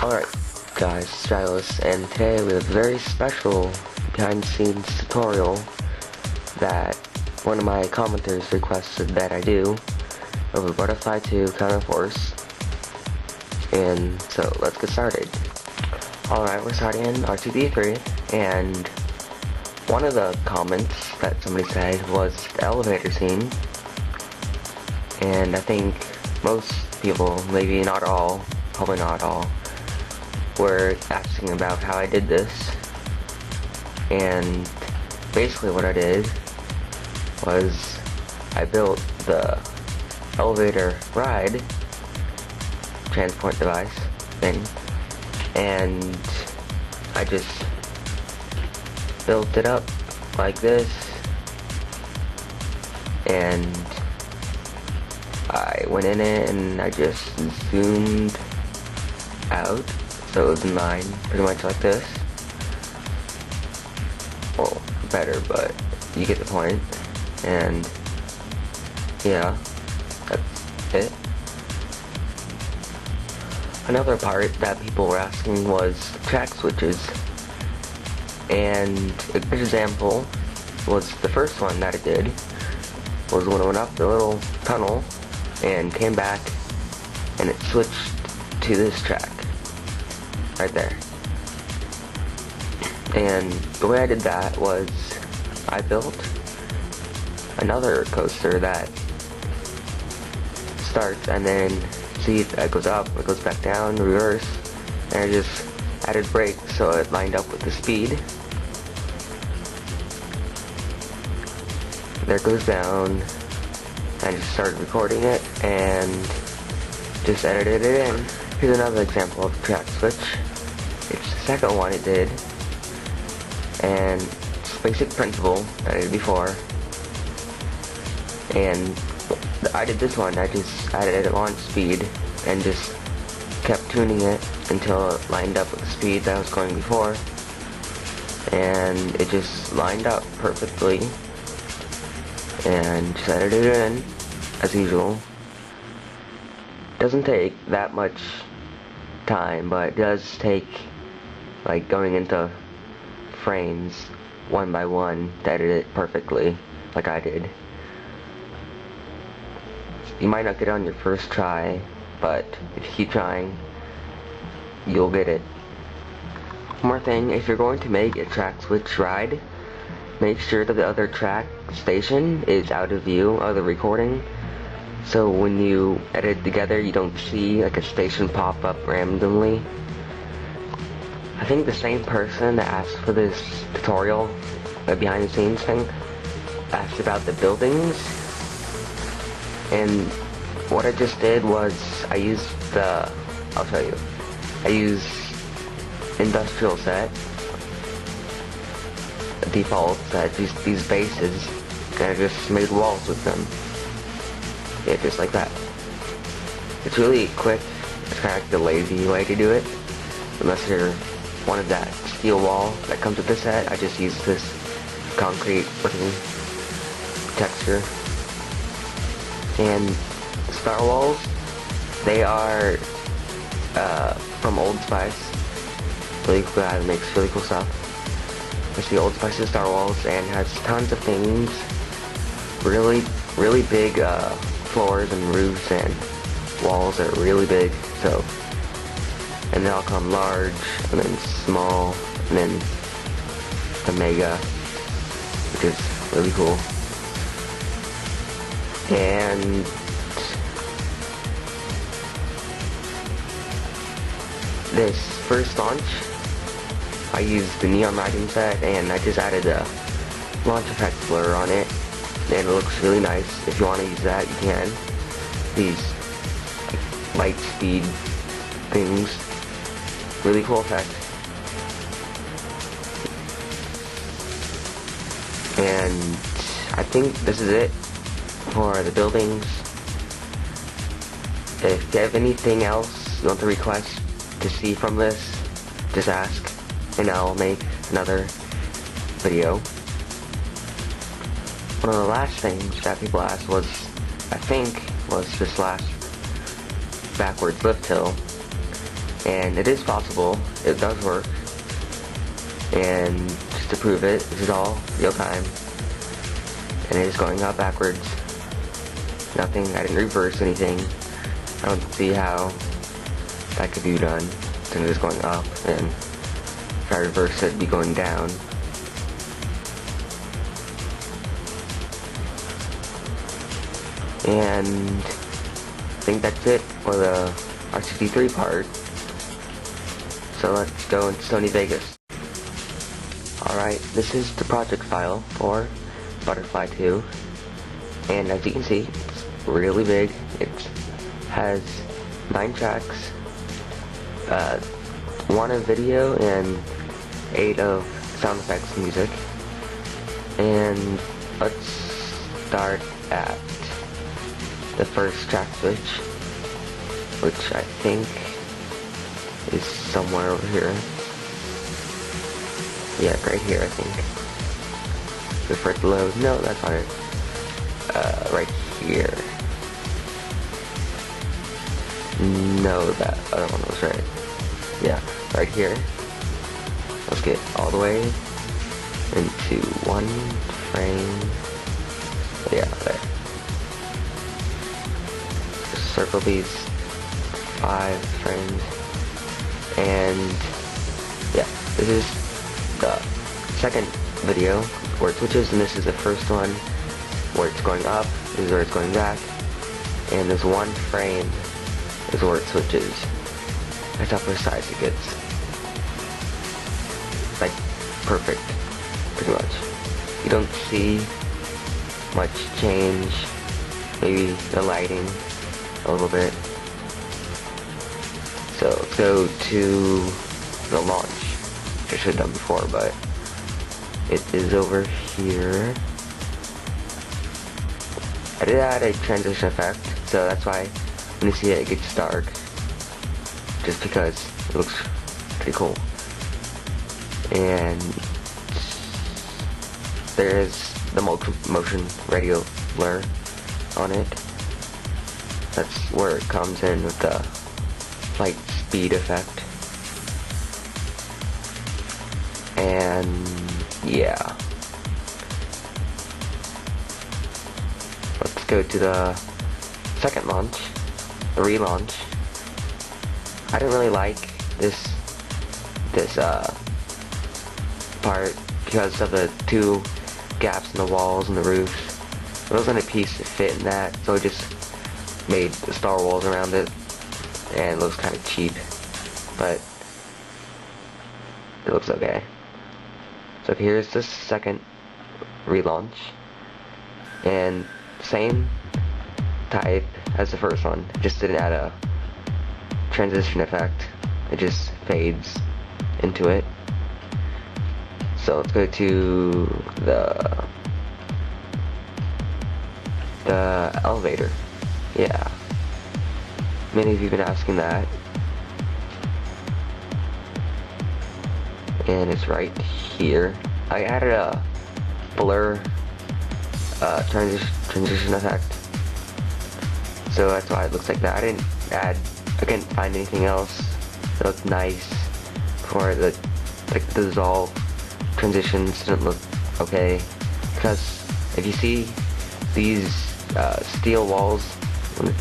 Alright guys, Stratales, and today we have a very special behind the scenes tutorial that one of my commenters requested that I do of a BTS-TUT counterforce. And so let's get started. Alright, we're starting in R2B3, and one of the comments that somebody said was the elevator scene, and I think most people, maybe not all, probably not all, were asking about how I did this. And basically what I did was I built the elevator ride transport device thing, and I just built it up like this, and I went in it and I just zoomed out so it was in line pretty much like this. Well, better, but you get the point. And yeah, that's it. Another part that people were asking was track switches, and a good example was the first one that I did was when I went up the little tunnel and came back and it switched to this track right there. And the way I did that was I built another coaster that starts and then see it goes up, it goes back down, reverse, and I just added brakes so it lined up with the speed. There it goes down. I just started recording it and just edited it in. Here's another example of track switch. It's the second one it did, and it's basic principle that I did before. And I did this one, I just added launch speed and just kept tuning it until it lined up with the speed that I was going before, and it just lined up perfectly, and just edited it in as usual. Doesn't take that much time, but it does take like going into frames one by one to edit it perfectly like I did. You might not get it on your first try, but if you keep trying, you'll get it. One more thing, if you're going to make a track switch ride, make sure that the other track station is out of view of the recording, so when you edit together you don't see like a station pop up randomly. I think the same person that asked for this tutorial, the behind the scenes thing, asked about the buildings, and what I just did was I used I'll show you, I used industrial set, default set, these bases, and I just made walls with them. Yeah, just like that. It's really quick. It's kind of like the lazy way to do it. Unless you wanted that steel wall that comes with the set, I just used this concrete looking texture. And Star Walls, they are from Old Spice. Really cool guy that makes really cool stuff. It's the Old Spice's Star Walls, and has tons of things. Really big floors and roofs and walls are really big. So, and they all come large and then small and then the mega, which is really cool. And this first launch, I used the neon lighting set, and I just added a launch effect blur on it, and it looks really nice. If you want to use that, you can. These light speed things, really cool effect. And I think this is it for the buildings. If you have anything else you want to request to see from this, just ask, and I'll make another video. One of the last things that people asked was, I think, was this last backwards lift hill. And it is possible, it does work. And just to prove it, this is all real time. And it is going up backwards. Nothing, I didn't reverse anything. I don't see how that could be done. So it is going up, and if I reverse it, it'd be going down. And I think that's it for the R63 part. So let's go into Sony Vegas. Alright, this is the project file for Butterfly 2. And as you can see, it's really big. It has 9 tracks, 1 of video and 8 of sound effects music. And let's start at the first track switch, which I think is somewhere over here. Yeah, right here, I think. Wait for it to load. No, that's not it. Right here. No, that other one was right. Yeah, right here. Let's get all the way into 1 frame. Yeah, there. Just circle these 5 frames. And yeah, this is the second video where it switches, and this is the first one where it's going up. This is where it's going back, and this 1 frame is where it switches. That's how precise it gets. Like, perfect, pretty much. You don't see much change. Maybe the lighting a little bit. So let's go to the launch, which I should have done before, but it is over here. I did add a transition effect, so that's why when you see it, it gets dark, just because it looks pretty cool. And there is the motion radio blur on it. That's where it comes in with the light speed effect. And yeah, let's go to the second launch, the relaunch. I didn't really like this part because of the 2 gaps in the walls and the roofs. There wasn't a piece to fit in that, so I just made the star walls around it, and it looks kind of cheap, but it looks okay. So here's the second relaunch, and same type as the first one, just didn't add a transition effect. It just fades into it. So let's go to the elevator. Yeah, many of you have been asking that, and it's right here. I added a blur transition effect, so that's why it looks like that. I couldn't find anything else that looked nice for the dissolve transitions. Didn't look okay, because if you see these steel walls when it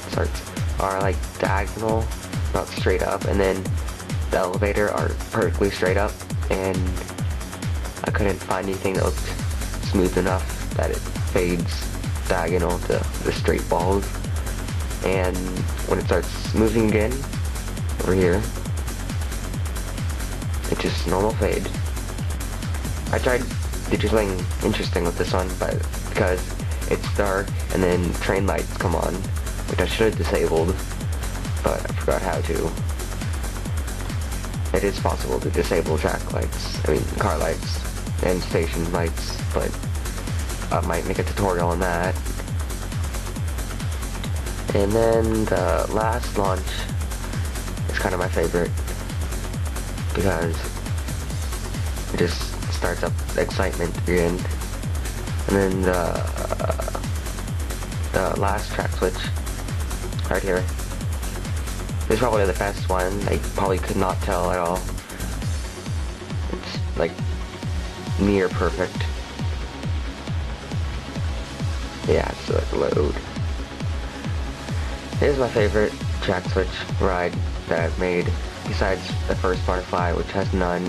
starts are like diagonal, not straight up, and then the elevator are perfectly straight up, and I couldn't find anything that looked smooth enough that it fades diagonal to the straight walls. And when it starts moving again over here, it's just normal fade. I tried to do something interesting with this one, but because it's dark and then train lights come on, which I should have disabled, but I forgot how to. It is possible to disable track lights, car lights and station lights, but I might make a tutorial on that. And then the last launch is kind of my favorite, because it just starts up excitement again. And then the last track switch right here. This It's probably the best one. I probably could not tell at all. It's like near perfect. Yeah, it's like load. Here's my favorite track switch ride that I've made, besides the first Butterfly, which has none.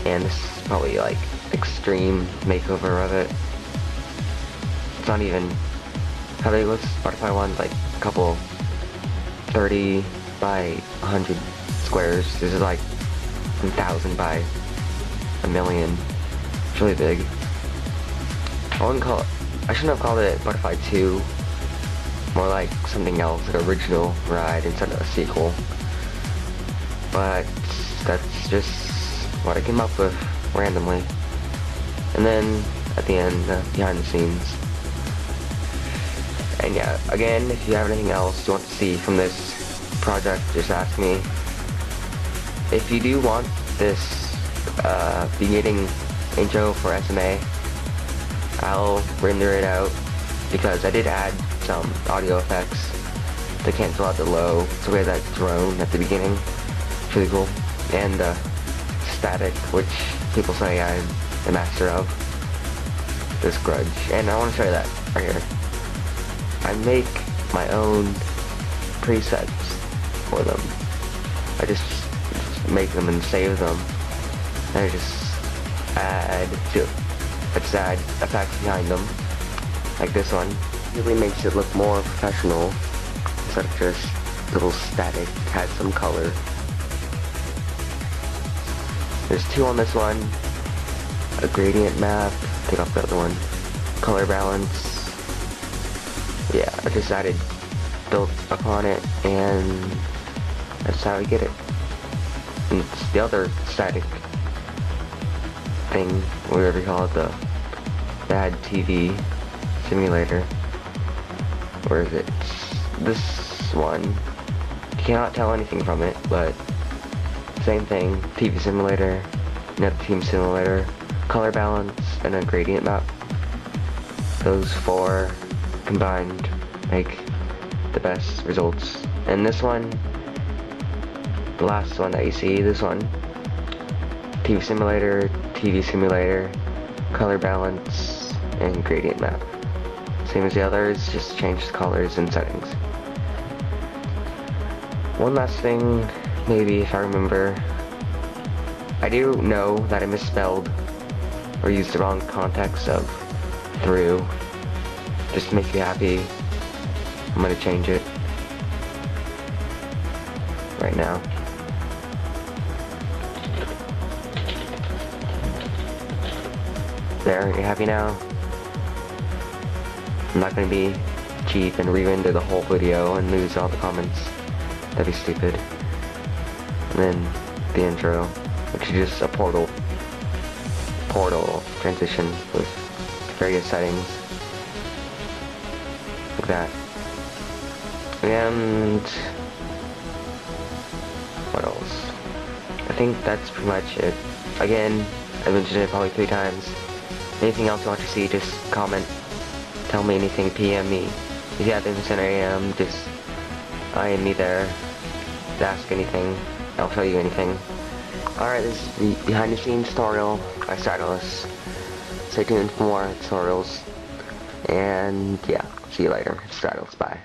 And this is probably like extreme makeover of it. It's not even, how big was Butterfly one? Like a couple 30 by 100 squares. This is like 1,000 by a million. It's really big. I shouldn't have called it Butterfly 2. More like something else, like original ride instead of a sequel. But that's just what I came up with randomly. And then at the end, behind the scenes. And yeah, again, if you have anything else you want to see from this project, just ask me. If you do want this beginning intro for SMA, I'll render it out, because I did add some audio effects to cancel out the low. So we had that drone at the beginning. It's really cool. And static, which people say I'm the master of. This grudge. And I want to show you that right here. I make my own presets for them. I just make them and save them. And I just add effects behind them. Like this one. It really makes it look more professional instead of just little static. Had some color. There's two on this one. A gradient map. Take off the other one. Color balance. Yeah, I just added built upon it, and that's how we get it. And it's the other static thing, whatever you call it, the bad TV simulator. Where is it? It's this one. You cannot tell anything from it, but same thing. TV simulator, net team simulator, color balance, and a gradient map. Those four combined make the best results. And this one, the last one that you see, this one, TV simulator, color balance, and gradient map. Same as the others, just change the colors and settings. One last thing, maybe if I remember, I do know that I misspelled or used the wrong context of through. Just to make you happy, I'm gonna change it right now. There, you happy now? I'm not gonna be cheap and re-render the whole video and lose all the comments. That'd be stupid. And then the intro, which is just a portal transition with various settings. Like that. And what else? I think that's pretty much it. Again, I mentioned it probably 3 times. Anything else you want to see, just comment. Tell me anything, PM me. If you have Instant AM, just IM me there. Just ask anything. I'll show you anything. Alright, this is the behind the scenes tutorial by Stratales. Stay tuned for more tutorials. And yeah, see you later. Stratales, bye.